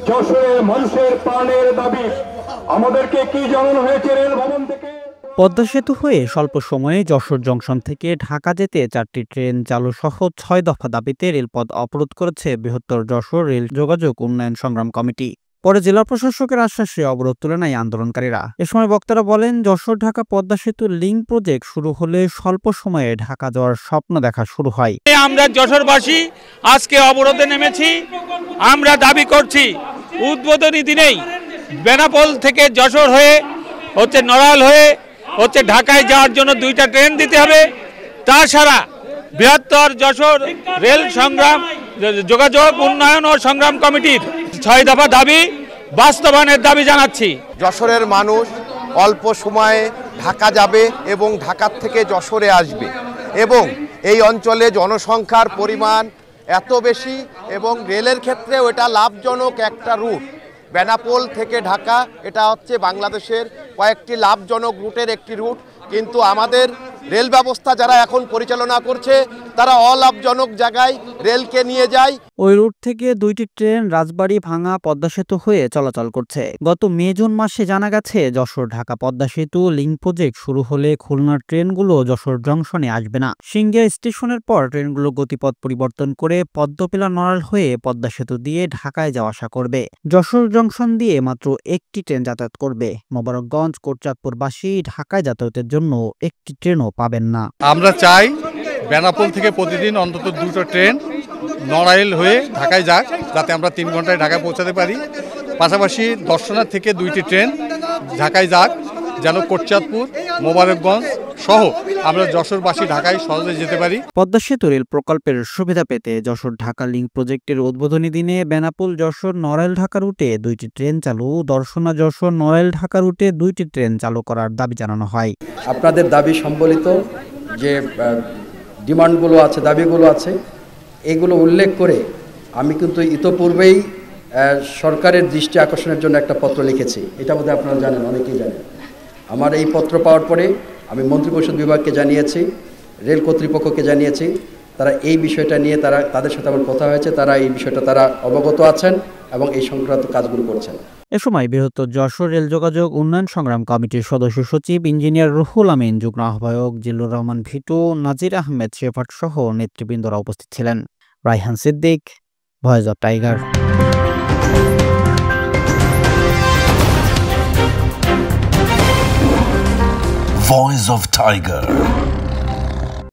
যশোরের মানুষের প্রাণের দাবি। আমাদেরকে কি জানানো হয়েছে রেল ভবন থেকে? পদ্মা সেতু হয়ে স্বল্প সময়ে যশোর জংশন থেকে ঢাকা যেতে 4টি ট্রেন চালু সহ 6 দফা দাবিতে রেলপথ অবরোধ করেছে বৃহত্তর যশোর রেল যোগাযোগ উন্নয়ন সংগ্রাম কমিটি। পরে জেলা প্রশাসকের আশ্বাসে অবরোধ তুলে নেয় আন্দোলনকারীরা। এ সময় বক্তারা বলেন, যশোর ঢাকা পদ্মা সেতু লিংক প্রজেক্ট শুরু হলে স্বল্প সময়ে ঢাকা যাওয়ার স্বপ্ন দেখা শুরু হয়। আমরা যশোরবাসী আজকে অবরোধে নেমেছি। আমরা দাবি করছি উদ্বোধনী দিনেই বেনাপোল থেকে যশোর হয়ে নড়াইল হয়ে ঢাকায় যাওয়ার জন্য 2টা ট্রেন দিতে হবে। তাছাড়া বৃহত্তর যশোর রেল সংগ্রাম যোগাযোগ উন্নয়ন ও সংগ্রাম কমিটির 6 দফা দাবি বাস্তবায়নের দাবি জানাচ্ছি। যশোরের মানুষ অল্প সময়ে ঢাকা যাবে এবং ঢাকার থেকে যশোরে আসবে, এবং এই অঞ্চলে জনসংখ্যার পরিমাণ এত বেশি এবং রেলের ক্ষেত্রেও এটা লাভজনক একটা রুট। বেনাপোল থেকে ঢাকা এটা হচ্ছে বাংলাদেশের কয়েকটি লাভজনক রুটের একটি রুট, কিন্তু আমাদের রেল ব্যবস্থা যারা এখন পরিচালনা করছে তারা অলাভজনক জায়গায় রেলকে নিয়ে যায়। ওই রুট থেকে 2টি ট্রেন রাজবাড়ী ভাঙা পদ্মা সেতু হয়ে চলাচল করছে। গত মে-জুন মাসে জানা গেছে, যশোর ঢাকা পদ্মা সেতু লিংক প্রজেক্ট শুরু হলে খুলনার ট্রেনগুলো যশোর জংশনে আসবে না। সিংড়া স্টেশনের পর ট্রেনগুলো গতিপথ পরিবর্তন করে পদ্মপিলা নড়াইল হয়ে পদ্মা সেতু দিয়ে ঢাকায় যাওয়া আসা করবে। যশোর জংশন দিয়ে মাত্র একটি ট্রেন যাতায়াত করবে। মোবারকগঞ্জ কোটচাঁদপুরবাসী ঢাকায় যাতায়াতের জন্য একটি ট্রেনও পাবেন না। আমরা চাই বেনাপোল থেকে প্রতিদিন অন্তত 2টো ট্রেন নড়াইল হয়ে ঢাকায় যাক, যাতে আমরা 3 ঘন্টায় ঢাকায় পৌঁছাতে পারি। পাশাপাশি দর্শনার থেকে 2টি ট্রেন ঢাকায় যাক, যেন কোটচাঁদপুর মোবারকগঞ্জ সহ আমরা যশোরবাসী ঢাকায় সহজে যেতে পারি। পদ্মা সেতু রেল প্রকল্পের সুবিধা পেতে যশোর ঢাকা লিংক প্রজেক্টের উদ্বোধনী দিনে বেনাপোল যশোর নড়াইল ঢাকা রুটে 2টি ট্রেন চালু, দর্শনা যশোর নড়াইল ঢাকা রুটে 2টি ট্রেন চালু করার দাবি জানানো হয়। আপনাদের দাবি সম্বলিত যে ডিমান্ডগুলো আছে, দাবিগুলো আছে, এগুলো উল্লেখ করে আমি কিন্তু ইতোপূর্বেই সরকারের দৃষ্টি আকর্ষণের জন্য একটা পত্র লিখেছি। এটা বোধহয় আপনারা জানেন, অনেকেই জানেন। আমার এই পত্র পাওয়ার পরে আমি মন্ত্রিপরিষদ বিভাগকে জানিয়েছি, রেল কর্তৃপক্ষকে জানিয়েছি। তারা এই বিষয়টা নিয়ে তাদের সাথে আমার কথা হয়েছে, তারা এই বিষয়টা তারা অবগত আছেন এবং এই সংক্রান্ত কাজগুলো করছেন। এ সময় বৃহত্তর যশোর রেল যোগাযোগ উন্নয়ন সংগ্রাম কমিটির সদস্য সচিব ইঞ্জিনিয়ার রুহুল আমিন, যুগ্ম আহ্বায়ক জিল্লুর রহমান ভিটু, নাজির আহমেদ শেফার্ট সহ নেতৃবৃন্দরা উপস্থিত ছিলেন। Raihan Siddique, voice of tiger. Voice of Tiger.